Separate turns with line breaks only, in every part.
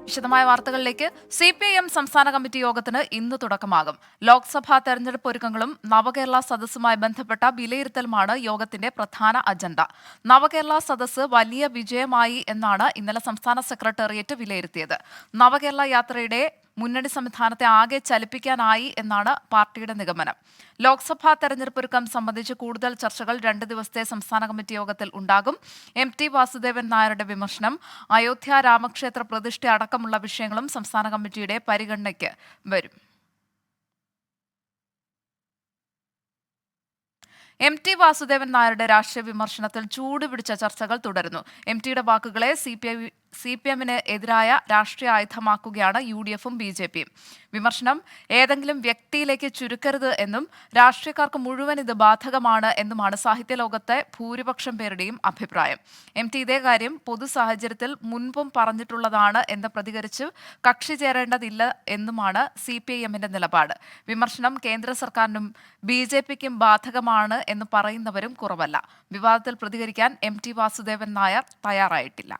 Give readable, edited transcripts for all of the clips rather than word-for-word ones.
വിശദമായ വാർത്തകളിലേക്ക്. CPIM സംസ്ഥാന കമ്മിറ്റി യോഗത്തിന് ഇന്ന് തുടക്കമാകും. ലോക്സഭാ തെരഞ്ഞെടുപ്പ് ഒരുക്കങ്ങളും നവകേരള സദസ്സുമായി ബന്ധപ്പെട്ട വിലയിരുത്തലുമാണ് യോഗത്തിന്റെ പ്രധാന അജണ്ട. നവകേരള സദസ്സ് വലിയ വിജയമായി എന്നാണ് ഇന്നലെ സംസ്ഥാന സെക്രട്ടേറിയറ്റ് വിലയിരുത്തിയത്. നവകേരള യാത്രയുടെ മുന്നണി സംവിധാനത്തെ ആകെ ചലിപ്പിക്കാനായി എന്നാണ് പാർട്ടിയുടെ നിഗമനം. ലോക്സഭാ തെരഞ്ഞെടുപ്പൊരുക്കം സംബന്ധിച്ച് കൂടുതൽ ചർച്ചകൾ 2 ദിവസത്തെ സംസ്ഥാന കമ്മിറ്റി യോഗത്തിൽ ഉണ്ടാകും. MT വാസുദേവൻ നായരുടെ വിമർശനം, അയോധ്യ രാമക്ഷേത്ര പ്രതിഷ്ഠ അടക്കമുള്ള വിഷയങ്ങളും സംസ്ഥാന കമ്മിറ്റിയുടെ പരിഗണനയ്ക്ക് വരും. MT വാസുദേവൻ നായരുടെ രാഷ്ട്രീയ വിമർശനത്തിൽ ചൂടുപിടിച്ച ചർച്ചകൾ തുടരുന്നു. MTയുടെ വാക്കുകളെ CPMന് എതിരായ രാഷ്ട്രീയ ആയുധമാക്കുകയാണ് UDFും BJPയും. വിമർശനം ഏതെങ്കിലും വ്യക്തിയിലേക്ക് ചുരുക്കരുത് എന്നും രാഷ്ട്രീയക്കാർക്ക് മുഴുവൻ ഇത് ബാധകമാണ് എന്നുമാണ് സാഹിത്യലോകത്തെ ഭൂരിപക്ഷം പേരുടെയും അഭിപ്രായം. MT ഇതേ കാര്യം പൊതു സാഹചര്യത്തിൽ മുൻപും പറഞ്ഞിട്ടുള്ളതാണ് എന്ന് പ്രതികരിച്ച് കക്ഷി ചേരേണ്ടതില്ല എന്നുമാണ് CPIMന്റെ നിലപാട്. വിമർശനം കേന്ദ്ര സർക്കാരിനും BJPക്കും ബാധകമാണ് എന്ന് പറയുന്നവരും കുറവല്ല. വിവാദത്തിൽ പ്രതികരിക്കാൻ MT വാസുദേവൻ നായർ തയ്യാറായിട്ടില്ല.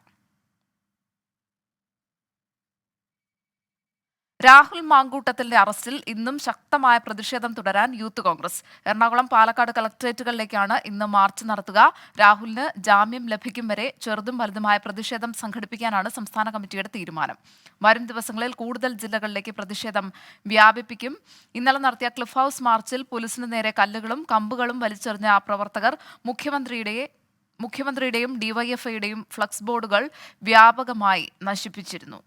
രാഹുൽ മാങ്കൂട്ടത്തിന്റെ അറസ്റ്റിൽ ഇന്നും ശക്തമായ പ്രതിഷേധം തുടരാൻ യൂത്ത് കോൺഗ്രസ്. എറണാകുളം, പാലക്കാട് കളക്ടറേറ്റുകളിലേക്കാണ് ഇന്ന് മാർച്ച് നടത്തുക. രാഹുലിന് ജാമ്യം ലഭിക്കും വരെ ചെറുതും വലുതുമായ പ്രതിഷേധം സംഘടിപ്പിക്കാനാണ് സംസ്ഥാന കമ്മിറ്റിയുടെ തീരുമാനം. വരും ദിവസങ്ങളിൽ കൂടുതൽ ജില്ലകളിലേക്ക് പ്രതിഷേധം വ്യാപിപ്പിക്കും. ഇന്നലെ നടത്തിയ ക്ലിഫ് ഹൗസ് മാർച്ചിൽ പോലീസിന് നേരെ കല്ലുകളും കമ്പുകളും വലിച്ചെറിഞ്ഞ പ്രവർത്തകർ മുഖ്യമന്ത്രിയുടെയും DYFIയുടെയും ഫ്ലക്സ് ബോർഡുകൾ വ്യാപകമായി നശിപ്പിച്ചിരുന്നു.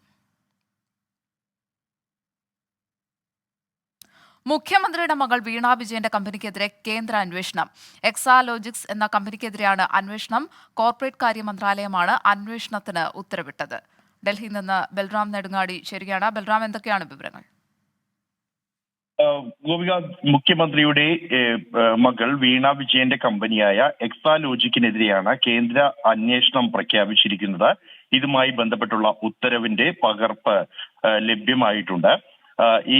മുഖ്യമന്ത്രിയുടെ മകൾ വീണ വിജയന്റെ കമ്പനിക്കെതിരെ കേന്ദ്ര അന്വേഷണം. എക്സാലോജിക്സ് എന്ന കമ്പനിക്കെതിരെയാണ് അന്വേഷണം. കോർപ്പറേറ്റ് കാര്യ മന്ത്രാലയമാണ് അന്വേഷണത്തിന് ഉത്തരവിട്ടത്. ഡൽഹിയിൽ നിന്ന് ബൽറാം നെടുങ്ങാടി ചേരുകയാണ്. ബൽറാം, എന്തൊക്കെയാണ് വിവരങ്ങൾ?
ഗോപിക, മുഖ്യമന്ത്രിയുടെ മകൾ വീണ വിജയന്റെ കമ്പനിയായ എക്സാലോജിക്കിനെതിരെയാണ് കേന്ദ്ര അന്വേഷണം പ്രഖ്യാപിച്ചിരിക്കുന്നത്. ഇതുമായി ബന്ധപ്പെട്ടുള്ള ഉത്തരവിന്റെ പകർപ്പ് ലഭ്യമായിട്ടുണ്ട്. ഈ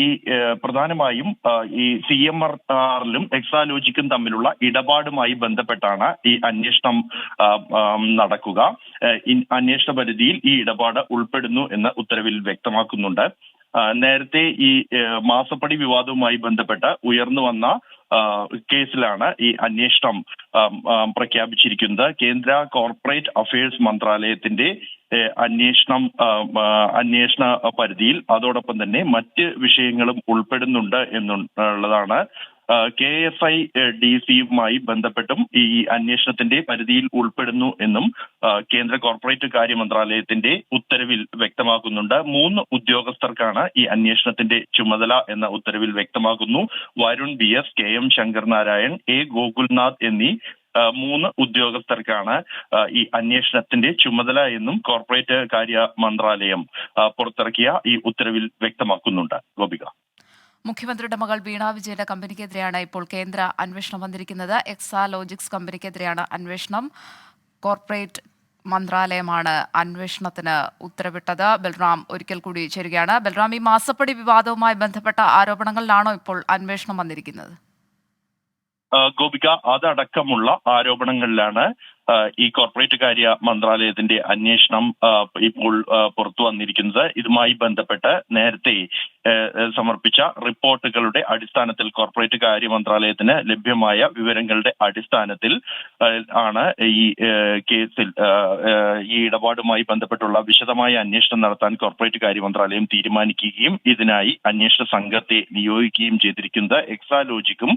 പ്രധാനമായും ഈ CMRലും എക്സാലോജിക്കും തമ്മിലുള്ള ഇടപാടുമായി ബന്ധപ്പെട്ടാണ് ഈ അന്വേഷണം നടക്കുക. അന്വേഷണ പരിധിയിൽ ഈ ഇടപാട് ഉൾപ്പെടുന്നു എന്ന് ഉത്തരവിൽ വ്യക്തമാക്കുന്നുണ്ട്. നേരത്തെ ഈ മാസപ്പടി വിവാദവുമായി ബന്ധപ്പെട്ട് ഉയർന്നു വന്ന കേസിലാണ് ഈ അന്വേഷണം പ്രഖ്യാപിച്ചിരിക്കുന്നത്. കേന്ദ്ര കോർപ്പറേറ്റ് അഫയേഴ്സ് മന്ത്രാലയത്തിന്റെ അന്വേഷണ പരിധിയിൽ അതോടൊപ്പം തന്നെ മറ്റ് വിഷയങ്ങളും ഉൾപ്പെടുന്നുണ്ട് എന്നുള്ളതാണ്. KSIDCയുമായി ബന്ധപ്പെട്ടും ഈ അന്വേഷണത്തിന്റെ പരിധിയിൽ ഉൾപ്പെടുന്നു എന്നും കേന്ദ്ര കോർപ്പറേറ്റ് കാര്യ മന്ത്രാലയത്തിന്റെ ഉത്തരവിൽ വ്യക്തമാക്കുന്നുണ്ട്. 3 ഉദ്യോഗസ്ഥർക്കാണ് ഈ അന്വേഷണത്തിന്റെ ചുമതല എന്ന ഉത്തരവിൽ വ്യക്തമാക്കുന്നു. Varun BS, KM Shankar Narayan, A Gokulnath എന്നീ 3 ഉദ്യോഗസ്ഥർക്കാണ് ഈ അന്വേഷണത്തിന്റെ ചുമതല എന്നും കോർപ്പറേറ്റ് കാര്യ മന്ത്രാലയം പുറത്തിറക്കിയ ഈ ഉത്തരവിൽ വ്യക്തമാക്കുന്നുണ്ട്. ഗോപിക,
മുഖ്യമന്ത്രിയുടെ മകൾ വീണ വിജയന്റെ കമ്പനിക്കെതിരെയാണ് ഇപ്പോൾ കേന്ദ്ര അന്വേഷണം വന്നിരിക്കുന്നത്. എക്സാലോജിക്സ് കമ്പനിക്കെതിരെയാണ് അന്വേഷണം. കോർപ്പറേറ്റ് മന്ത്രാലയമാണ് അന്വേഷണത്തിന് ഉത്തരവിട്ടത്. ബൽറാം ഒരിക്കൽ കൂടി ചേരുകയാണ്. ബൽറാം, ഈ മാസപ്പടി വിവാദവുമായി ബന്ധപ്പെട്ട ആരോപണങ്ങളിലാണോ ഇപ്പോൾ അന്വേഷണം വന്നിരിക്കുന്നത്?
ഗോപിക, അതടക്കമുള്ള ആരോപണങ്ങളിലാണ് ഈ കോർപ്പറേറ്റ് കാര്യ മന്ത്രാലയത്തിന്റെ അന്വേഷണം ഇപ്പോൾ പുറത്തു വന്നിരിക്കുന്നത്. ഇതുമായി ബന്ധപ്പെട്ട് നേരത്തെ സമർപ്പിച്ച റിപ്പോർട്ടുകളുടെ അടിസ്ഥാനത്തിൽ കോർപ്പറേറ്റ് കാര്യ മന്ത്രാലയത്തിന് ലഭ്യമായ വിവരങ്ങളുടെ അടിസ്ഥാനത്തിൽ ആണ് ഈ കേസിൽ ഈ ഇടപാടുമായി ബന്ധപ്പെട്ടുള്ള വിശദമായ അന്വേഷണം നടത്താൻ കോർപ്പറേറ്റ് കാര്യ മന്ത്രാലയം തീരുമാനിക്കുകയും ഇതിനായി അന്വേഷണ സംഘത്തെ നിയോഗിക്കുകയും ചെയ്തിരിക്കുന്നത്. എക്സാലോജിക്കും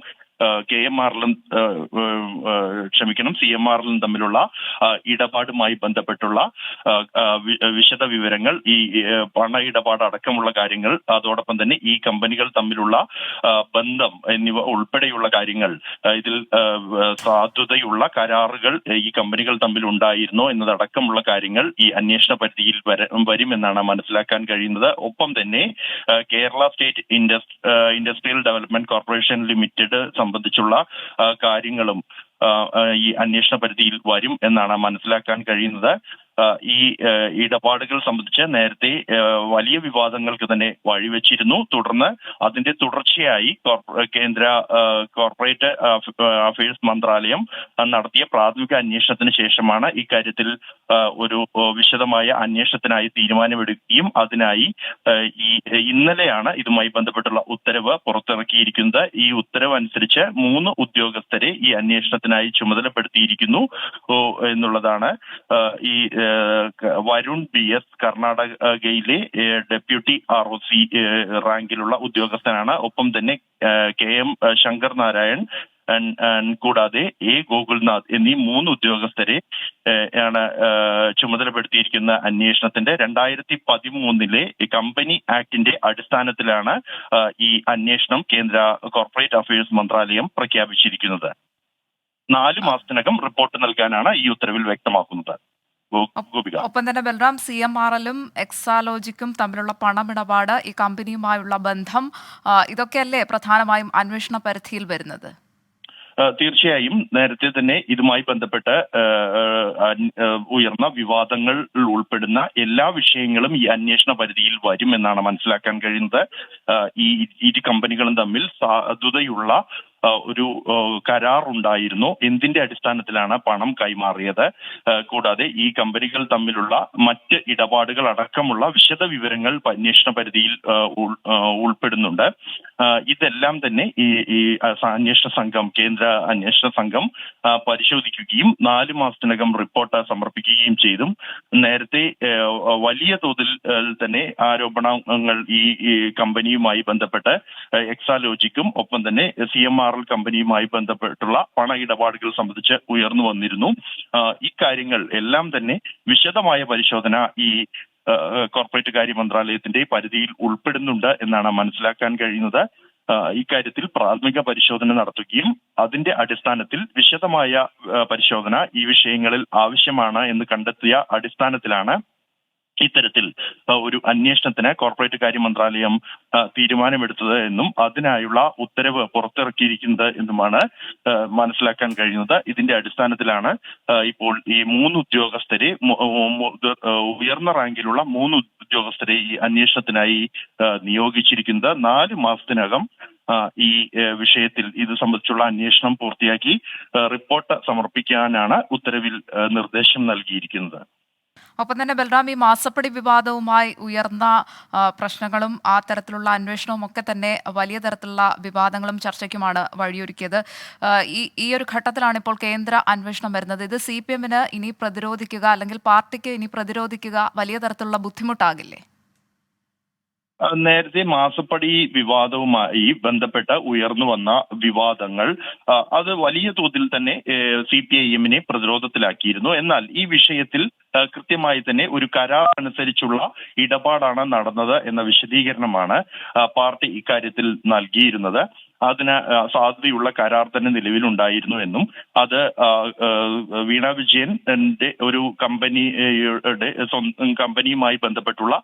CMRലും തമ്മിലുള്ള ഇടപാടുമായി ബന്ധപ്പെട്ടുള്ള വിശദ വിവരങ്ങൾ, ഈ പണ ഇടപാട് അടക്കമുള്ള കാര്യങ്ങൾ, അതോടൊപ്പം തന്നെ ഈ കമ്പനികൾ തമ്മിലുള്ള ബന്ധം എന്നിവ ഉൾപ്പെടെയുള്ള കാര്യങ്ങൾ, ഇതിൽ സാധുതയുള്ള കരാറുകൾ ഈ കമ്പനികൾ തമ്മിൽ ഉണ്ടായിരുന്നോ എന്നതടക്കമുള്ള കാര്യങ്ങൾ ഈ അന്വേഷണ പരിധിയിൽ വരുമെന്നാണ് മനസ്സിലാക്കാൻ കഴിയുന്നത്. ഒപ്പം തന്നെ Kerala state industrial development corporation limited സംബന്ധിച്ചുള്ള കാര്യങ്ങളും ഈ അന്വേഷണ പരിധിയിൽ വരും എന്നാണ് മനസ്സിലാക്കാൻ കഴിയുന്നത്. ഈ ഇടപാടുകൾ സംബന്ധിച്ച് നേരത്തെ വലിയ വിവാദങ്ങൾക്ക് തന്നെ വഴിവെച്ചിരുന്നു. തുടർന്ന് അതിന്റെ തുടർച്ചയായി കേന്ദ്ര കോർപ്പറേറ്റ് അഫയേഴ്സ് മന്ത്രാലയം നടത്തിയ പ്രാഥമിക അന്വേഷണത്തിന് ശേഷമാണ് ഇക്കാര്യത്തിൽ ഒരു വിശദമായ അന്വേഷണത്തിനായി തീരുമാനമെടുക്കുകയും അതിനായി ഇന്നലെയാണ് ഇതുമായി ബന്ധപ്പെട്ടുള്ള ഉത്തരവ് പുറത്തിറക്കിയിരിക്കുന്നത്. ഈ ഉത്തരവ് അനുസരിച്ച് 3 ഉദ്യോഗസ്ഥരെ ഈ അന്വേഷണത്തിനായി ചുമതലപ്പെടുത്തിയിരിക്കുന്നു എന്നുള്ളതാണ്. ഈ വരുൺ BS കർണാടകയിലെ ഡെപ്യൂട്ടി ROC റാങ്കിലുള്ള ഉദ്യോഗസ്ഥനാണ്. ഒപ്പം തന്നെ KM ശങ്കർ നാരായൺ കൂടാതെ ഗോകുൽനാഥ് എന്നീ 3 ഉദ്യോഗസ്ഥരെ ആണ് ചുമതലപ്പെടുത്തിയിരിക്കുന്ന അന്വേഷണത്തിന്റെ 2013 കമ്പനി ആക്ടിന്റെ അടിസ്ഥാനത്തിലാണ് ഈ അന്വേഷണം കേന്ദ്ര കോർപ്പറേറ്റ് അഫയേഴ്സ് മന്ത്രാലയം പ്രഖ്യാപിച്ചിരിക്കുന്നത്. 4 മാസത്തിനകം റിപ്പോർട്ട് നൽകാനാണ് ഈ ഉത്തരവിൽ വ്യക്തമാക്കുന്നത്.
ഒപ്പം തന്നെ ബൽറാം, CMRL-ഉം എക്സാലോജിക്കും തമ്മിലുള്ള പണമിടപാട്, ഈ കമ്പനിയുമായുള്ള ബന്ധം, ഇതൊക്കെയല്ലേ പ്രധാനമായും അന്വേഷണ പരിധിയിൽ വരുന്നത്?
തീർച്ചയായും നേരത്തെ തന്നെ ഇതുമായി ബന്ധപ്പെട്ട് ഉയർന്ന വിവാദങ്ങൾ ഉൾപ്പെടുന്ന എല്ലാ വിഷയങ്ങളും ഈ അന്വേഷണ പരിധിയിൽ വരുമെന്നാണ് മനസ്സിലാക്കാൻ കഴിയുന്നത്. ഈ ഇരു കമ്പനികളും തമ്മിൽ സാധുതയുള്ള ഒരു കരാർ ഉണ്ടായിരുന്നു. എന്തിന്റെ അടിസ്ഥാനത്തിലാണ് പണം കൈമാറിയത്, കൂടാതെ ഈ കമ്പനികൾ തമ്മിലുള്ള മറ്റ് ഇടപാടുകൾ അടക്കമുള്ള വിശദ വിവരങ്ങൾ അന്വേഷണ പരിധിയിൽ ഉൾപ്പെടുന്നുണ്ട്. ഇതെല്ലാം തന്നെ ഈ അന്വേഷണ സംഘം, കേന്ദ്ര അന്വേഷണ സംഘം പരിശോധിക്കുകയും 4 മാസത്തിനകം റിപ്പോർട്ട് സമർപ്പിക്കുകയും ചെയ്തു. നേരത്തെ വലിയ തോതിൽ തന്നെ ആരോപണങ്ങൾ ഈ കമ്പനിയുമായി ബന്ധപ്പെട്ട് എക്സാലോജിക്കും ഒപ്പം തന്നെ CMRL കമ്പനിയുമായി ബന്ധപ്പെട്ടുള്ള പണ ഇടപാടുകൾ സംബന്ധിച്ച് ഉയർന്നു വന്നിരുന്നു. ഇക്കാര്യങ്ങൾ എല്ലാം തന്നെ വിശദമായ പരിശോധന ഈ കോർപ്പറേറ്റ് കാര്യ മന്ത്രാലയത്തിന്റെ പരിധിയിൽ ഉൾപ്പെടുന്നുണ്ട് എന്നാണ് മനസ്സിലാക്കാൻ കഴിയുന്നത്. ഇക്കാര്യത്തിൽ പ്രാഥമിക പരിശോധന നടത്തുകയും അതിന്റെ അടിസ്ഥാനത്തിൽ വിശദമായ പരിശോധന ഈ വിഷയങ്ങളിൽ ആവശ്യമാണ് എന്ന് കണ്ടെത്തിയ അടിസ്ഥാനത്തിലാണ് ഇത്തരത്തിൽ ഒരു അന്വേഷണത്തിന് കോർപ്പറേറ്റ് കാര്യ മന്ത്രാലയം തീരുമാനമെടുത്തത് എന്നും അതിനായുള്ള ഉത്തരവ് പുറത്തിറക്കിയിരിക്കുന്നത് എന്നുമാണ് മനസ്സിലാക്കാൻ കഴിയുന്നത്. ഇതിന്റെ അടിസ്ഥാനത്തിലാണ് ഇപ്പോൾ ഈ 3 ഉദ്യോഗസ്ഥരെ, ഉയർന്ന റാങ്കിലുള്ള 3 ഉദ്യോഗസ്ഥരെ ഈ അന്വേഷണത്തിനായി നിയോഗിച്ചിരിക്കുന്നത്. 4 മാസത്തിനകം ഈ വിഷയത്തിൽ ഇത് സംബന്ധിച്ചുള്ള അന്വേഷണം പൂർത്തിയാക്കി റിപ്പോർട്ട് സമർപ്പിക്കാനാണ് ഉത്തരവിൽ നിർദ്ദേശം നൽകിയിരിക്കുന്നത്.
ഒപ്പം തന്നെ ബൽറാം, ഈ മാസപ്പടി വിവാദവുമായി ഉയർന്ന പ്രശ്നങ്ങളും ആ തരത്തിലുള്ള അന്വേഷണവും ഒക്കെ തന്നെ വലിയ തരത്തിലുള്ള വിവാദങ്ങളും ചർച്ചയ്ക്കുമാണ് വഴിയൊരുക്കിയത്. ഈ ഒരു ഘട്ടത്തിലാണ് ഇപ്പോൾ കേന്ദ്ര അന്വേഷണം വരുന്നത്. ഇത് CPM-ന് ഇനി പ്രതിരോധിക്കുക, അല്ലെങ്കിൽ പാർട്ടിക്ക് ഇനി പ്രതിരോധിക്കുക വലിയ തരത്തിലുള്ള ബുദ്ധിമുട്ടാകില്ലേ?
നേരത്തെ മാസപ്പടി വിവാദവുമായി ബന്ധപ്പെട്ട് ഉയർന്നു വന്ന വിവാദങ്ങൾ അത് വലിയ തോതിൽ തന്നെ CPIM-നെ പ്രതിരോധത്തിലാക്കിയിരുന്നു. എന്നാൽ ഈ വിഷയത്തിൽ കൃത്യമായി തന്നെ ഒരു കരാർ അനുസരിച്ചുള്ള ഇടപാടാണ് നടന്നത് എന്ന വിശദീകരണമാണ് പാർട്ടി ഇക്കാര്യത്തിൽ നൽകിയിരുന്നത്. അതിന് സാധ്യതയുള്ള കരാർ തന്നെ നിലവിലുണ്ടായിരുന്നു എന്നും അത് വീണ വിജയന്റെ ഒരു കമ്പനിയുമായി ബന്ധപ്പെട്ടുള്ള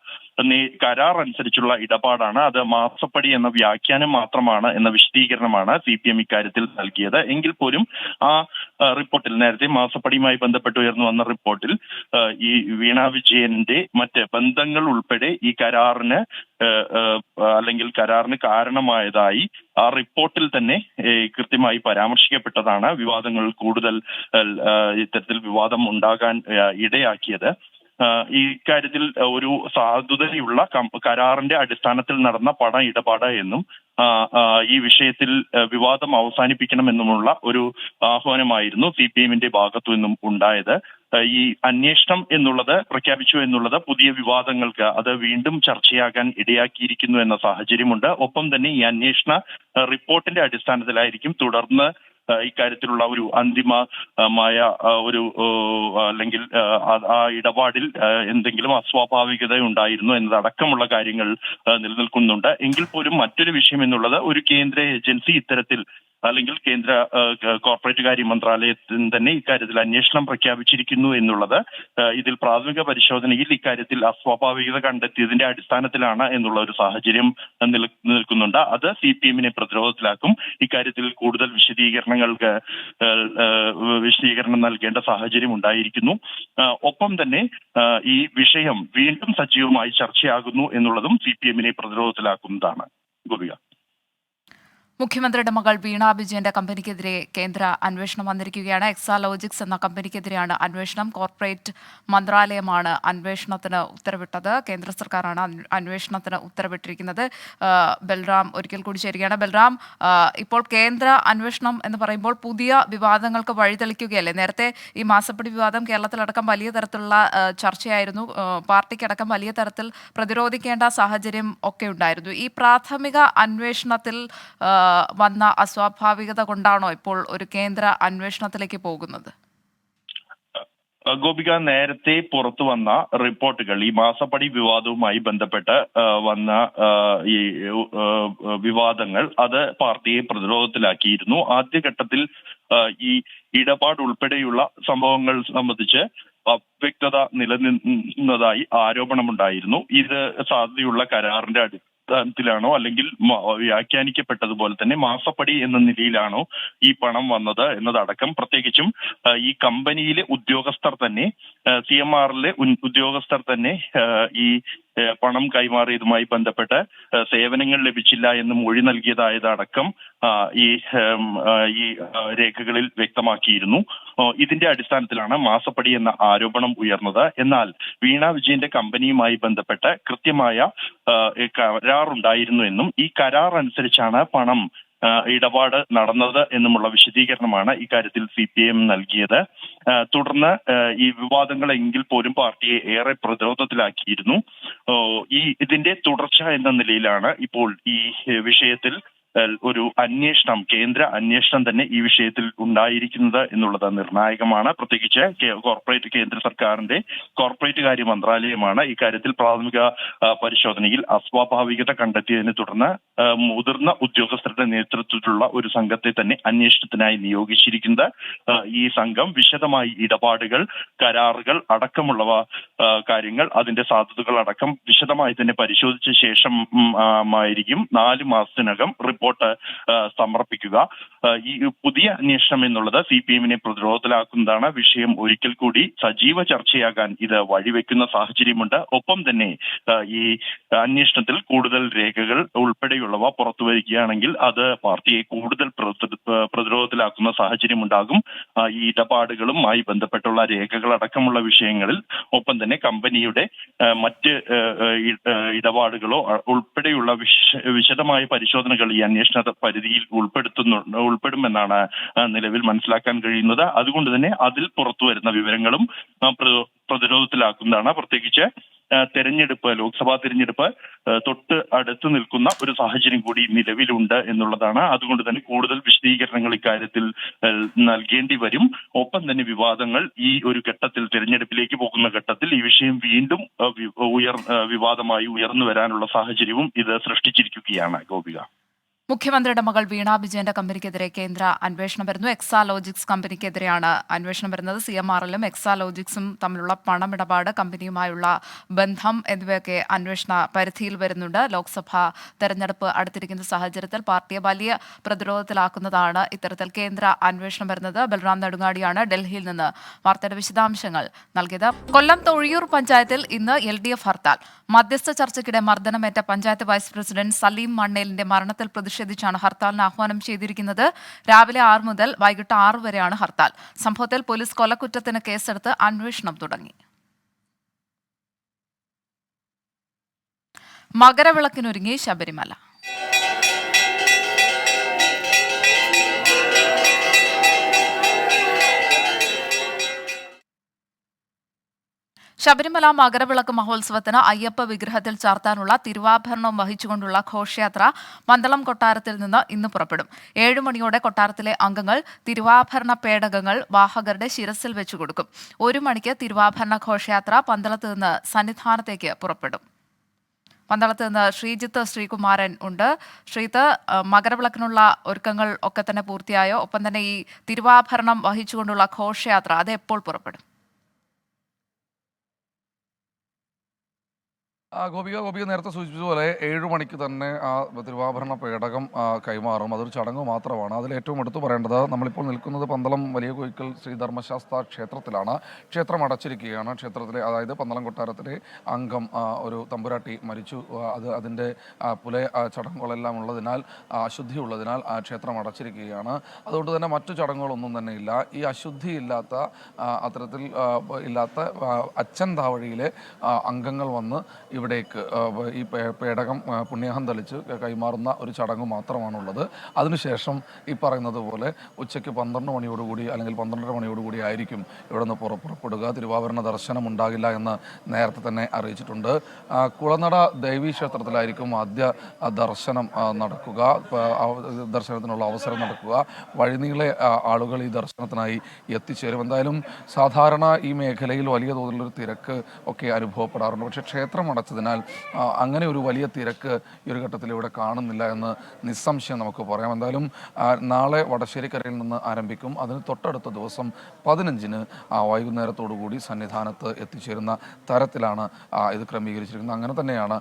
കരാർ അനുസരിച്ചുള്ള ഇടപാടാണ്, അത് മാസപ്പടി എന്ന വ്യാഖ്യാനം മാത്രമാണ് എന്ന വിശദീകരണമാണ് CPM ഇക്കാര്യത്തിൽ നൽകിയത്. എങ്കിൽ പോലും ആ റിപ്പോർട്ടിൽ, നേരത്തെ മാസപ്പടിയുമായി ബന്ധപ്പെട്ട് ഉയർന്നു വന്ന റിപ്പോർട്ടിൽ ഈ വീണ വിജയന്റെ മറ്റ് ബന്ധങ്ങൾ ഉൾപ്പെടെ ഈ കരാറിന് അല്ലെങ്കിൽ കരാറിന് കാരണമായതായി ആ റിപ്പോർട്ടിൽ തന്നെ കൃത്യമായി പരാമർശിക്കപ്പെട്ടതാണ് വിവാദങ്ങൾ കൂടുതൽ ഇത്തരത്തിൽ വിവാദം ഉണ്ടാകാൻ ഇടയാക്കിയത്. ഈ കാര്യത്തിൽ ഒരു സാധുതയുള്ള കരാറിന്റെ അടിസ്ഥാനത്തിൽ നടന്ന പണ ഇടപാട് എന്നും ഈ വിഷയത്തിൽ വിവാദം അവസാനിപ്പിക്കണമെന്നുമുള്ള ഒരു ആഹ്വാനമായിരുന്നു CPM-ന്റെ ഭാഗത്തു നിന്നും ഉണ്ടായത്. ഈ അന്വേഷണം എന്നുള്ളത് പ്രഖ്യാപിച്ചു എന്നുള്ളത് പുതിയ വിവാദങ്ങൾക്ക് അത് വീണ്ടും ചർച്ചയാകാൻ ഇടയാക്കിയിരിക്കുന്നു എന്ന സാഹചര്യമുണ്ട്. ഒപ്പം തന്നെ ഈ അന്വേഷണ റിപ്പോർട്ടിന്റെ അടിസ്ഥാനത്തിലായിരിക്കും തുടർന്ന് ഇക്കാര്യത്തിലുള്ള ഒരു അന്തിമമായ ഒരു അല്ലെങ്കിൽ ആ ഇടപാടിൽ എന്തെങ്കിലും അസ്വാഭാവികത ഉണ്ടായിരുന്നു എന്നതടക്കമുള്ള കാര്യങ്ങൾ നിലനിൽക്കുന്നുണ്ട്. എങ്കിൽ പോലും മറ്റൊരു വിഷയം എന്നുള്ളത് ഒരു കേന്ദ്ര ഏജൻസി ഇത്തരത്തിൽ അല്ലെങ്കിൽ കേന്ദ്ര കോർപ്പറേറ്റ് കാര്യ മന്ത്രാലയത്തിന് തന്നെ ഇക്കാര്യത്തിൽ അന്വേഷണം പ്രഖ്യാപിച്ചിരിക്കുന്നു എന്നുള്ളത് ഇതിൽ പ്രാഥമിക പരിശോധനയിൽ ഇക്കാര്യത്തിൽ അസ്വാഭാവികത കണ്ടെത്തിയതിന്റെ അടിസ്ഥാനത്തിലാണ് എന്നുള്ള ഒരു സാഹചര്യം നിലനിൽക്കുന്നുണ്ട്. അത് CPM-നെ പ്രതിരോധത്തിലാക്കും. ഇക്കാര്യത്തിൽ കൂടുതൽ വിശദീകരണങ്ങൾ വിശദീകരണങ്ങൾക്ക് വിശദീകരണം നൽകേണ്ട സാഹചര്യം ഉണ്ടായിരിക്കുന്നു. ഒപ്പം തന്നെ ഈ വിഷയം വീണ്ടും സജീവമായി ചർച്ചയാകുന്നു എന്നുള്ളതും CPM-നെ പ്രതിരോധത്തിലാക്കുന്നതാണ്. ഗോപിക.
മുഖ്യമന്ത്രിയുടെ മകൾ വീണ വിജയന്റെ കമ്പനിക്കെതിരെ കേന്ദ്ര അന്വേഷണം വന്നിരിക്കുകയാണ്. എക്സാലോജിക്സ് എന്ന കമ്പനിക്കെതിരെയാണ് അന്വേഷണം. കോർപ്പറേറ്റ് മന്ത്രാലയമാണ് അന്വേഷണത്തിന് ഉത്തരവിട്ടത്. കേന്ദ്ര സർക്കാരാണ് അന്വേഷണത്തിന് ഉത്തരവിട്ടിരിക്കുന്നത്. ബൽറാം ഒരിക്കൽ കൂടി ചേരുകയാണ്. ബൽറാം, ഇപ്പോൾ കേന്ദ്ര അന്വേഷണം എന്ന് പറയുമ്പോൾ പുതിയ വിവാദങ്ങൾക്ക് വഴിതെളിക്കുകയല്ലേ? നേരത്തെ ഈ മാസപ്പടി വിവാദം കേരളത്തിലടക്കം വലിയ തരത്തിലുള്ള ചർച്ചയായിരുന്നു. പാർട്ടിക്കടക്കം വലിയ തരത്തിൽ പ്രതിരോധിക്കേണ്ട സാഹചര്യം ഒക്കെ ഉണ്ടായിരുന്നു. ഈ പ്രാഥമിക അന്വേഷണത്തിൽ വന്ന അസ്വാഭാവികത കൊണ്ടാണോ ഇപ്പോൾ ഒരു കേന്ദ്ര അന്വേഷണത്തിലേക്ക് പോകുന്നത്?
ഗോപിക, നേരത്തെ പുറത്തു വന്ന റിപ്പോർട്ടുകൾ ഈ മാസപ്പടി വിവാദവുമായി ബന്ധപ്പെട്ട് വന്ന ഈ വിവാദങ്ങൾ അത് പാർട്ടിയെ പ്രതിരോധത്തിലാക്കിയിരുന്നു. ആദ്യഘട്ടത്തിൽ ഈ ഇടപാട് ഉൾപ്പെടെയുള്ള സംഭവങ്ങൾ സംബന്ധിച്ച് അവ്യക്തത നിലനിന്നതായി ആരോപണമുണ്ടായിരുന്നു. ഇത് സാധ്യതയുള്ള കരാറിന്റെ ത്തിലാണോ അല്ലെങ്കിൽ വ്യാഖ്യാനിക്കപ്പെട്ടതുപോലെ തന്നെ മാസപ്പടി എന്ന നിലയിലാണോ ഈ പണം വന്നത് എന്നതടക്കം, പ്രത്യേകിച്ചും ഈ കമ്പനിയിലെ ഉദ്യോഗസ്ഥർ തന്നെ CMRലെ ഉദ്യോഗസ്ഥർ തന്നെ ഈ പണം കൈമാറിയതുമായി ബന്ധപ്പെട്ട് സേവനങ്ങൾ ലഭിച്ചില്ല എന്ന് മൊഴി നൽകിയതായതടക്കം ഈ രേഖകളിൽ വ്യക്തമാക്കിയിരുന്നു. ഇതിന്റെ അടിസ്ഥാനത്തിലാണ് മാസപ്പടി എന്ന ആരോപണം ഉയർന്നത്. എന്നാൽ വീണ വിജയന്റെ കമ്പനിയുമായി ബന്ധപ്പെട്ട് കൃത്യമായ കരാറുണ്ടായിരുന്നു എന്നും ഈ കരാർ അനുസരിച്ചാണ് പണം ഇടപാട് നടന്നത് എന്നുമുള്ള വിശദീകരണമാണ് ഇക്കാര്യത്തിൽ CPM നൽകിയത്. തുടർന്ന് ഈ വിവാദങ്ങളെങ്കിൽ പോലും പാർട്ടിയെ ഏറെ പ്രതിരോധത്തിലാക്കിയിരുന്നു. ഇതിന്റെ തുടർച്ച എന്ന നിലയിലാണ് ഇപ്പോൾ ഈ വിഷയത്തിൽ ഒരു അന്വേഷണം, കേന്ദ്ര അന്വേഷണം തന്നെ ഈ വിഷയത്തിൽ ഉണ്ടായിരിക്കുന്നത് എന്നുള്ളത് നിർണായകമാണ്. പ്രത്യേകിച്ച് കേന്ദ്ര സർക്കാരിന്റെ കോർപ്പറേറ്റ് കാര്യ മന്ത്രാലയമാണ് ഇക്കാര്യത്തിൽ പ്രാഥമിക പരിശോധനയിൽ അസ്വാഭാവികത കണ്ടെത്തിയതിനെ തുടർന്ന് മുതിർന്ന ഉദ്യോഗസ്ഥരുടെ നേതൃത്വത്തിലുള്ള ഒരു സംഘത്തെ തന്നെ അന്വേഷണത്തിനായി നിയോഗിച്ചിരിക്കുന്നത്. ഈ സംഘം വിശദമായി ഇടപാടുകൾ, കരാറുകൾ അടക്കമുള്ളവ കാര്യങ്ങൾ, അതിന്റെ സാധ്യതകൾ അടക്കം വിശദമായി തന്നെ പരിശോധിച്ച ശേഷം ആയിരിക്കും 4 മാസത്തിനകം റിപ്പോർട്ട് സമർപ്പിക്കുക. ഈ പുതിയ അന്വേഷണം എന്നുള്ളത് CPM-നെ പ്രതിരോധത്തിലാക്കുന്നതാണ്. വിഷയം ഒരിക്കൽ കൂടി സജീവ ചർച്ചയാകാൻ ഇത് വഴിവെക്കുന്ന സാഹചര്യമുണ്ട്. ഒപ്പം തന്നെ ഈ അന്വേഷണത്തിൽ കൂടുതൽ രേഖകൾ ഉൾപ്പെടെയുള്ളവ പുറത്തു വരികയാണെങ്കിൽ അത് പാർട്ടിയെ കൂടുതൽ പ്രതിരോധത്തിലാക്കുന്ന സാഹചര്യമുണ്ടാകും. ഈ ഇടപാടുകളുമായി ബന്ധപ്പെട്ടുള്ള രേഖകൾ അടക്കമുള്ള വിഷയങ്ങളിൽ, ഒപ്പം തന്നെ കമ്പനിയുടെ മറ്റ് ഇടപാടുകളോ ഉൾപ്പെടെയുള്ള വിശദമായ പരിശോധനകൾ ഈ അന്വേഷണ പരിധിയിൽ ഉൾപ്പെടുമെന്നാണ് നിലവിൽ മനസ്സിലാക്കാൻ കഴിയുന്നത്. അതുകൊണ്ട് തന്നെ അതിൽ പുറത്തു വരുന്ന വിവരങ്ങളും പ്രതിരോധത്തിലാക്കുന്നതാണ്. പ്രത്യേകിച്ച് ലോക്സഭാ തെരഞ്ഞെടുപ്പ് തൊട്ട് അടുത്ത് നിൽക്കുന്ന ഒരു സാഹചര്യം കൂടി നിലവിലുണ്ട് എന്നുള്ളതാണ്. അതുകൊണ്ട് തന്നെ കൂടുതൽ വിശദീകരണങ്ങൾ ഇക്കാര്യത്തിൽ നൽകേണ്ടി വരും. ഒപ്പം തന്നെ വിവാദങ്ങൾ ഈ ഒരു ഘട്ടത്തിൽ, തെരഞ്ഞെടുപ്പിലേക്ക് പോകുന്ന ഘട്ടത്തിൽ ഈ വിഷയം വീണ്ടും വിവാദമായി ഉയർന്നു വരാനുള്ള സാഹചര്യവും ഇത് സൃഷ്ടിച്ചിരിക്കുകയാണ്. ഗോപിക.
മുഖ്യമന്ത്രിയുടെ മകൾ വീണ വിജയന്റെ കമ്പനിക്കെതിരെ കേന്ദ്ര അന്വേഷണം വരുന്നു. എക്സാലോജിക്സ് കമ്പനിക്കെതിരെയാണ് അന്വേഷണം വരുന്നത്. CMRലും എക്സാലോജിക്സും തമ്മിലുള്ള പണമിടപാട്, കമ്പനിയുമായുള്ള ബന്ധം എന്നിവയൊക്കെ അന്വേഷണ പരിധിയിൽ വരുന്നുണ്ട്. ലോക്സഭാ തെരഞ്ഞെടുപ്പ് അടുത്തിരിക്കുന്ന സാഹചര്യത്തിൽ പാർട്ടിയെ വലിയ പ്രതിരോധത്തിലാക്കുന്നതാണ് ഇത്തരത്തിൽ കേന്ദ്ര അന്വേഷണം വരുന്നത്. ബൽറാം നെടുങ്ങാടിയാണ് ഡൽഹിയിൽ നിന്ന് വാർത്തയുടെ വിശദാംശങ്ങൾ നൽകിയത്. കൊല്ലം തൊഴിയൂർ പഞ്ചായത്തിൽ ഇന്ന് LDF ഹർത്താൽ. മധ്യസ്ഥ ചർച്ചയ്ക്കിടെ മർദ്ദനമേറ്റ പഞ്ചായത്ത് വൈസ് പ്രസിഡന്റ് സലീം മണ്ണേലിന്റെ മരണത്തിൽ പ്രതിഷേധിച്ചാണ് ഹർത്താലിന് ആഹ്വാനം ചെയ്തിരിക്കുന്നത്. രാവിലെ 6 മുതൽ വൈകിട്ട് 6 വരെയാണ് ഹർത്താൽ. സംഭവത്തിൽ പോലീസ് കൊലക്കുറ്റത്തിന് കേസെടുത്ത് അന്വേഷണം തുടങ്ങി. മകരവിളക്കിനൊരുങ്ങി ശബരിമല. ശബരിമല മകരവിളക്ക് മഹോത്സവത്തിന് അയ്യപ്പ വിഗ്രഹത്തിൽ ചാർത്താനുള്ള തിരുവാഭരണം വഹിച്ചുകൊണ്ടുള്ള ഘോഷയാത്ര പന്തളം കൊട്ടാരത്തിൽ നിന്ന് ഇന്ന് പുറപ്പെടും. 7 മണിയോടെ കൊട്ടാരത്തിലെ അംഗങ്ങൾ തിരുവാഭരണ പേടകങ്ങൾ വാഹകരുടെ ശിരസിൽ വെച്ചു കൊടുക്കും. 1 മണിക്ക് തിരുവാഭരണ ഘോഷയാത്ര പന്തളത്ത് നിന്ന് സന്നിധാനത്തേക്ക് പുറപ്പെടും. പന്തളത്ത് നിന്ന് ശ്രീജിത്ത് ശ്രീകുമാരൻ ഉണ്ട്. ശ്രീജിത്ത്, മകരവിളക്കിനുള്ള ഒരുക്കങ്ങൾ ഒക്കെ തന്നെ പൂർത്തിയായോ? ഒപ്പം തന്നെ ഈ തിരുവാഭരണം വഹിച്ചുകൊണ്ടുള്ള ഘോഷയാത്ര അത് എപ്പോൾ പുറപ്പെടും?
ഗോപിക നേരത്തെ സൂചിപ്പിച്ചതുപോലെ 7 മണിക്ക് തന്നെ ആ തിരുവാഭരണ പേടകം കൈമാറും. അതൊരു ചടങ്ങ് മാത്രമാണ്. അതിൽ ഏറ്റവും എടുത്തു പറയേണ്ടത്, നമ്മളിപ്പോൾ നിൽക്കുന്നത് പന്തളം വലിയ കോയിക്കൽ ശ്രീ ധർമ്മശാസ്ത്ര ക്ഷേത്രത്തിലാണ്. ക്ഷേത്രം അടച്ചിരിക്കുകയാണ്. ക്ഷേത്രത്തിലെ, അതായത് പന്തളം കൊട്ടാരത്തിലെ അംഗം ഒരു തമ്പുരാട്ടി മരിച്ചു. അതിൻ്റെ പുലയ ചടങ്ങുകളെല്ലാം ഉള്ളതിനാൽ, അശുദ്ധി ഉള്ളതിനാൽ ക്ഷേത്രം അടച്ചിരിക്കുകയാണ്. അതുകൊണ്ട് തന്നെ മറ്റു ചടങ്ങുകളൊന്നും തന്നെ ഇല്ല. ഈ അശുദ്ധി ഇല്ലാത്ത, അത്തരത്തിൽ ഇല്ലാത്ത അച്ഛൻ താവഴിയിലെ അംഗങ്ങൾ വന്ന് ഇവിടേക്ക് ഈ പേടകം പുണ്യാഹം തളിച്ച് കൈമാറുന്ന ഒരു ചടങ്ങ് മാത്രമാണുള്ളത്. അതിനുശേഷം ഈ പറയുന്നത് പോലെ ഉച്ചയ്ക്ക് 12 മണിയോടുകൂടി അല്ലെങ്കിൽ 12:30 മണിയോടുകൂടി ആയിരിക്കും ഇവിടെ നിന്ന് പുറപ്പെടുക. തിരുവാഭരണ ദർശനം ഉണ്ടാകില്ല എന്ന് നേരത്തെ തന്നെ അറിയിച്ചിട്ടുണ്ട്. കുളനട ദേവീ ക്ഷേത്രത്തിലായിരിക്കും ആദ്യ ദർശനം നടക്കുക, ദർശനത്തിനുള്ള അവസരം നടക്കുക. വഴിനീളെ ആളുകൾ ഈ ദർശനത്തിനായി എത്തിച്ചേരും. എന്തായാലും സാധാരണ ഈ മേഖലയിൽ വലിയ തോതിലുള്ളൊരു തിരക്ക് ഒക്കെ അനുഭവപ്പെടാറുണ്ട്. പക്ഷേ ക്ഷേത്രം അടച്ചതിനാൽ അങ്ങനെ ഒരു വലിയ തിരക്ക് ഈ ഒരു ഘട്ടത്തിൽ ഇവിടെ കാണുന്നില്ല എന്ന് നിസ്സംശയം നമുക്ക് പറയാം. എന്തായാലും നാളെ വടശ്ശേരിക്കരയിൽ നിന്ന് ആരംഭിക്കും. അതിന് തൊട്ടടുത്ത ദിവസം 15-ന് വൈകുന്നേരത്തോടുകൂടി സന്നിധാനത്ത് എത്തിച്ചേരുന്ന തരത്തിലാണ് ഇത് ക്രമീകരിച്ചിരിക്കുന്നത്. അങ്ങനെ തന്നെയാണ്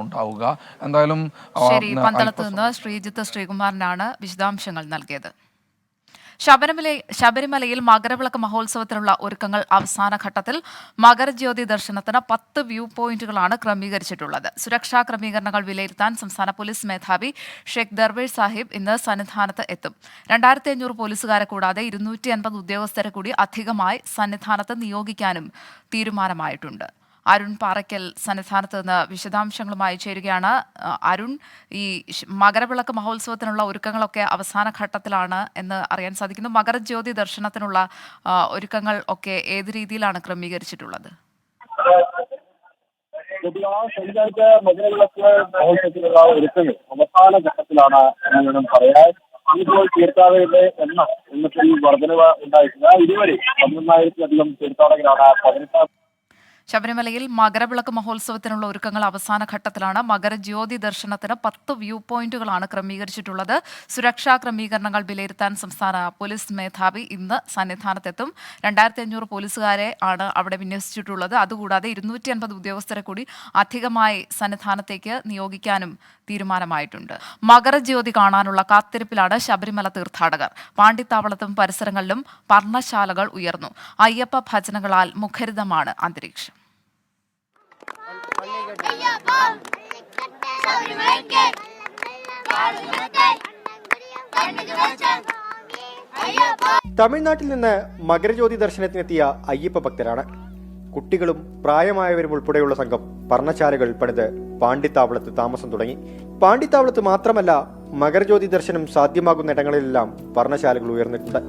ഉണ്ടാവുക. എന്തായാലും
പന്തളത്ത് നിന്ന് ശ്രീജിത്ത് ശ്രീകുമാറിനാണ് വിശദാംശങ്ങൾ നൽകിയത്. ശബരിമലയിൽ മകരവിളക്ക് മഹോത്സവത്തിനുള്ള ഒരുക്കങ്ങൾ അവസാന ഘട്ടത്തിൽ. മകരജ്യോതി ദർശനത്തിന് 10 വ്യൂ പോയിന്റുകളാണ് ക്രമീകരിച്ചിട്ടുള്ളത്. സുരക്ഷാ ക്രമീകരണങ്ങൾ വിലയിരുത്താൻ സംസ്ഥാന പോലീസ് മേധാവി ഷെയ്ഖ് ദർവേഷ് സാഹിബ് ഇന്ന് സന്നിധാനത്ത് എത്തും. 2500 പോലീസുകാരെ കൂടാതെ 250 ഉദ്യോഗസ്ഥരെ കൂടി അധികമായി സന്നിധാനത്ത് നിയോഗിക്കാനും തീരുമാനമായിട്ടുണ്ട്. അരുൺ പാറയ്ക്കൽ സന്നിധാനത്ത് നിന്ന് വിശദാംശങ്ങളുമായി ചേരുകയാണ്. അരുൺ, ഈ മകരവിളക്ക് മഹോത്സവത്തിനുള്ള ഒരുക്കങ്ങളൊക്കെ അവസാന ഘട്ടത്തിലാണ് എന്ന് അറിയാൻ സാധിക്കുന്നു. മകരജ്യോതി ദർശനത്തിനുള്ള ഒരുക്കങ്ങൾ ഒക്കെ ഏത് രീതിയിലാണ് ക്രമീകരിച്ചിട്ടുള്ളത്?
മകരവിളക്ക് മഹോത്സവത്തിനുള്ള ഒരുക്കങ്ങൾ അവസാന ഘട്ടത്തിലാണ് എന്ന് വേണം പറയാൻ. ഇപ്പോൾ തീർത്ഥാടകരുടെ എണ്ണത്തിൽ വർധനവ് ഉണ്ടായിട്ടില്ല. ഇതുവരെ 11,000-ലധികം തീർത്ഥാടകരാണ് 18
ശബരിമലയിൽ മകരവിളക്ക് മഹോത്സവത്തിനുള്ള ഒരുക്കങ്ങൾ അവസാന ഘട്ടത്തിലാണ്. മകരജ്യോതി ദർശനത്തിന് 10 വ്യൂ പോയിന്റുകളാണ് ക്രമീകരിച്ചിട്ടുള്ളത്. സുരക്ഷാ ക്രമീകരണങ്ങൾ വിലയിരുത്താൻ സംസ്ഥാന പോലീസ് മേധാവി ഇന്ന് സന്നിധാനത്തെത്തും. 2500 പോലീസുകാരെ ആണ് അവിടെ വിന്യസിച്ചിട്ടുള്ളത്. അതുകൂടാതെ 250 ഉദ്യോഗസ്ഥരെ കൂടി അധികമായി സന്നിധാനത്തേക്ക് നിയോഗിക്കാനും തീരുമാനമായിട്ടുണ്ട്. മകരജ്യോതി കാണാനുള്ള കാത്തിരിപ്പിലാണ് ശബരിമല തീർത്ഥാടകർ. പാണ്ടിത്താവളത്തും പരിസരങ്ങളിലും പർണശാലകൾ ഉയർന്നു. അയ്യപ്പ ഭജനകളാൽ മുഖരിതമാണ് അന്തരീക്ഷം.
തമിഴ്നാട്ടിൽ നിന്ന് മകരജ്യോതി ദർശനത്തിനെത്തിയ അയ്യപ്പ ഭക്തരാണ്. കുട്ടികളും പ്രായമായവരും ഉൾപ്പെടെയുള്ള സംഘം പർണശാലകൾ പണിത് പാണ്ടിത്താവളത്ത് താമസം തുടങ്ങി. പാണ്ടിത്താവളത്ത് മാത്രമല്ല, മകരജ്യോതി ദർശനം സാധ്യമാകുന്ന ഇടങ്ങളിലെല്ലാം പർണശാലകൾ ഉയർന്നിട്ടുണ്ട്.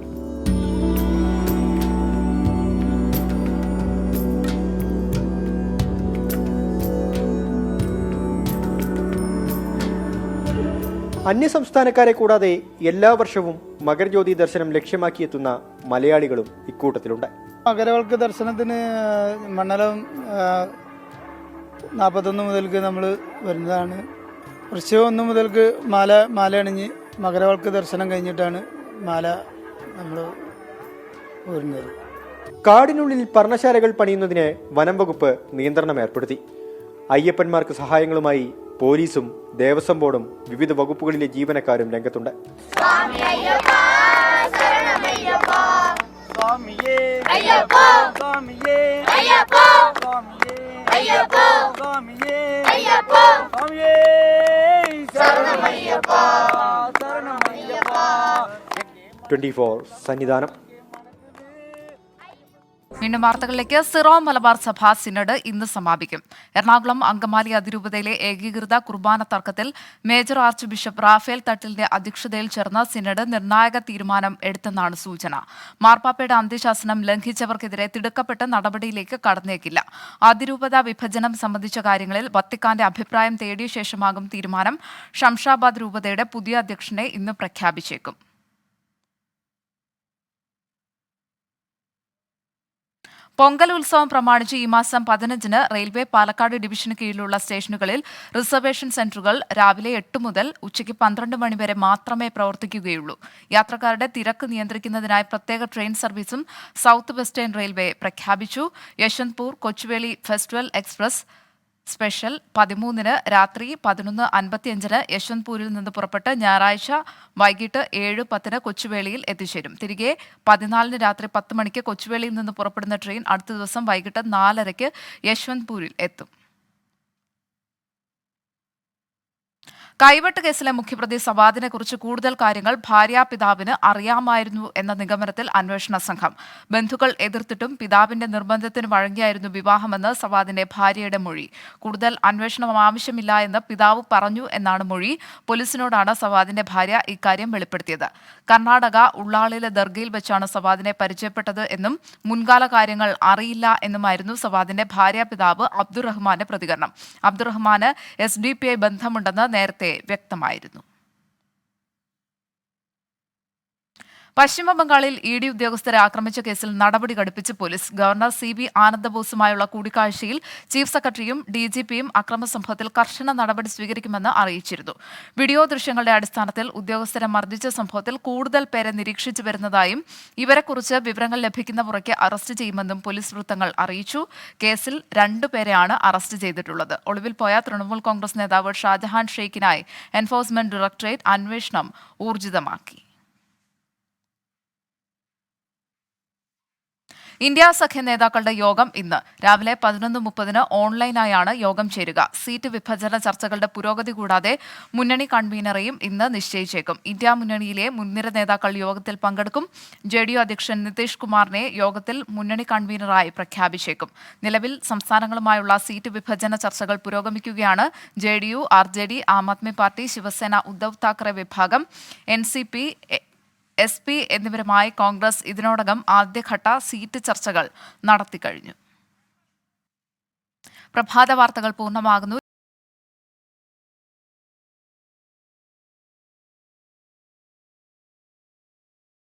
അന്യസംസ്ഥാനക്കാരെ കൂടാതെ എല്ലാ വർഷവും മകരജ്യോതി ദർശനം ലക്ഷ്യമാക്കിയെത്തുന്ന മലയാളികളും ഇക്കൂട്ടത്തിലുണ്ട്.
മകരവിളക്ക് ദർശനത്തിന് മണ്ഡലം 41 മുതൽക്ക് നമ്മൾ വരുന്നതാണ്. വൃശ്ചികം 1 മുതൽക്ക് മാല അണിഞ്ഞ് മകരവിളക്ക് ദർശനം കഴിഞ്ഞിട്ടാണ് മാല നമ്മൾ വരുന്നത്.
കാടിനുള്ളിൽ പർണശാലകൾ പണിയുന്നതിന് വനം വകുപ്പ് നിയന്ത്രണം ഏർപ്പെടുത്തി. അയ്യപ്പന്മാർക്ക് സഹായങ്ങളുമായി പോലീസും ദേവസ്വം ബോർഡും വിവിധ വകുപ്പുകളിലെ ജീവനക്കാരും രംഗത്തുണ്ട്. സന്നിധാനം.
വീണ്ടും വാർത്തകളിലേക്ക്. സിറോ മലബാർ സഭ സിനഡ് ഇന്ന് സമാപിക്കും. എറണാകുളം അങ്കമാലി അതിരൂപതയിലെ ഏകീകൃത കുർബാന തർക്കത്തിൽ മേജർ ആർച്ച് ബിഷപ്പ് റാഫേൽ തട്ടിലിന്റെ അധ്യക്ഷതയിൽ ചേർന്ന സിനഡ് നിർണായക തീരുമാനം എടുത്തെന്നാണ് സൂചന. മാർപ്പാപ്പയുടെ അന്ത്യശാസനം ലംഘിച്ചവർക്കെതിരെ തിടുക്കപ്പെട്ട നടപടിയിലേക്ക് കടന്നേക്കില്ല. അതിരൂപത വിഭജനം സംബന്ധിച്ച കാര്യങ്ങളിൽ വത്തിക്കാന്റെ അഭിപ്രായം തേടിയ ശേഷമാകും തീരുമാനം. ഷംഷാബാദ് രൂപതയുടെ പുതിയ അധ്യക്ഷനെ ഇന്ന് പ്രഖ്യാപിച്ചേക്കും. പൊങ്കൽ ഉത്സവം പ്രമാണിച്ച് ഈ മാസം 15-ന് റെയിൽവേ പാലക്കാട് ഡിവിഷന് കീഴിലുള്ള സ്റ്റേഷനുകളിൽ റിസർവേഷൻ സെന്ററുകൾ രാവിലെ 8 മുതൽ ഉച്ചയ്ക്ക് 12 മണി വരെ മാത്രമേ പ്രവർത്തിക്കുകയുള്ളൂ. യാത്രക്കാരുടെ തിരക്ക് നിയന്ത്രിക്കുന്നതിനായി പ്രത്യേക ട്രെയിൻ സർവീസും സൗത്ത് വെസ്റ്റേൺ റെയിൽവേ പ്രഖ്യാപിച്ചു. Yesvantpur Kochuveli festival express special 13-ന് രാത്രി 11:55-ന് യശ്വന്ത്പൂരിൽ നിന്ന് പുറപ്പെട്ട് ഞായറാഴ്ച വൈകിട്ട് 7:10-ന് കൊച്ചുവേളിയിൽ എത്തിച്ചേരും. തിരികെ 14-ന് രാത്രി 10 മണിക്ക് കൊച്ചുവേളിയിൽ നിന്ന് പുറപ്പെടുന്ന ട്രെയിൻ അടുത്ത ദിവസം വൈകിട്ട് 4:30-ക്ക് യശ്വന്ത്പൂരിൽ എത്തും. കൈവെട്ട് കേസിലെ മുഖ്യപ്രതി സവാദിനെ കുറിച്ച് കൂടുതൽ കാര്യങ്ങൾ ഭാര്യാപിതാവിന് അറിയാമായിരുന്നു എന്ന നിഗമനത്തിൽ അന്വേഷണ സംഘം. ബന്ധുക്കൾ എതിർത്തിട്ടും പിതാവിന്റെ നിർബന്ധത്തിന് വഴങ്ങിയായിരുന്നു വിവാഹമെന്ന് സവാദിന്റെ ഭാര്യയുടെ മൊഴി. കൂടുതൽ അന്വേഷണം ആവശ്യമില്ല എന്ന് പിതാവ് പറഞ്ഞു എന്നാണ് മൊഴി. പോലീസിനോടാണ് സവാദിന്റെ ഭാര്യ ഇക്കാര്യം വെളിപ്പെടുത്തിയത്. കർണാടക ഉള്ളാളിലെ ദർഗയിൽ വെച്ചാണ് സവാദിനെ പരിചയപ്പെട്ടത് എന്നും മുൻകാല കാര്യങ്ങൾ അറിയില്ല എന്നുമായിരുന്നു സവാദിന്റെ ഭാര്യാപിതാവ് അബ്ദുറഹ്മാന്റെ പ്രതികരണം. അബ്ദുറഹ്മാന് SDPI ബന്ധമുണ്ടെന്ന് നേരത്തെ വ്യക്തമായിരുന്നു. പശ്ചിമബംഗാളിൽ ED ഉദ്യോഗസ്ഥരെ ആക്രമിച്ച കേസിൽ നടപടി ഘടിപ്പിച്ച് പോലീസ്. ഗവർണർ CB ആനന്ദബോസുമായുള്ള കൂടിക്കാഴ്ചയിൽ ചീഫ് സെക്രട്ടറിയും DGPയും അക്രമസംഭവത്തിൽ കർശന നടപടി സ്വീകരിക്കുമെന്ന് അറിയിച്ചിരുന്നു. വീഡിയോ ദൃശ്യങ്ങളുടെ അടിസ്ഥാനത്തിൽ ഉദ്യോഗസ്ഥരെ മർദ്ദിച്ച സംഭവത്തിൽ കൂടുതൽ പേരെ നിരീക്ഷിച്ചു വരുന്നതായും ഇവരെക്കുറിച്ച് വിവരങ്ങൾ ലഭിക്കുന്ന മുറയ്ക്ക് അറസ്റ്റ് ചെയ്യുമെന്നും പോലീസ് വൃത്തങ്ങൾ അറിയിച്ചു. കേസിൽ 2 പേരെയാണ് അറസ്റ്റ് ചെയ്തിട്ടുള്ളത്. ഒളിവിൽ പോയ തൃണമൂൽ കോൺഗ്രസ് നേതാവ് ഷാജഹാൻ ഷെയ്ഖിനായി എൻഫോഴ്സ്മെന്റ് ഡയറക്ടറേറ്റ് അന്വേഷണം ഊർജിതമാക്കി. ഇന്ത്യ സഖ്യ നേതാക്കളുടെ യോഗം ഇന്ന് രാവിലെ 11:30-ന് ഓൺലൈനായാണ് യോഗം ചേരുക. സീറ്റ് വിഭജന ചർച്ചകളുടെ പുരോഗതി കൂടാതെ മുന്നണി കൺവീനറെയും ഇന്ന് നിശ്ചയിച്ചേക്കും. ഇന്ത്യ മുന്നണിയിലെ മുൻനിര നേതാക്കൾ യോഗത്തിൽ പങ്കെടുക്കും. JDU അധ്യക്ഷൻ നിതീഷ് കുമാറിനെ യോഗത്തിൽ മുന്നണി കൺവീനറായി പ്രഖ്യാപിച്ചേക്കും. നിലവിൽ സംസ്ഥാനങ്ങളുമായുള്ള സീറ്റ് വിഭജന ചർച്ചകൾ പുരോഗമിക്കുകയാണ്. JDU, RJD, Aam Aadmi party, Shiv Sena, Uddhav Thackeray വിഭാഗം, NCP, SP എന്നിവരുമായി കോൺഗ്രസ് ഇതിനോടകം ആദ്യഘട്ട സീറ്റ് ചർച്ചകൾ നടത്തിക്കഴിഞ്ഞു. പ്രഭാത വാർത്തകൾ പൂർണ്ണമാകുന്നു.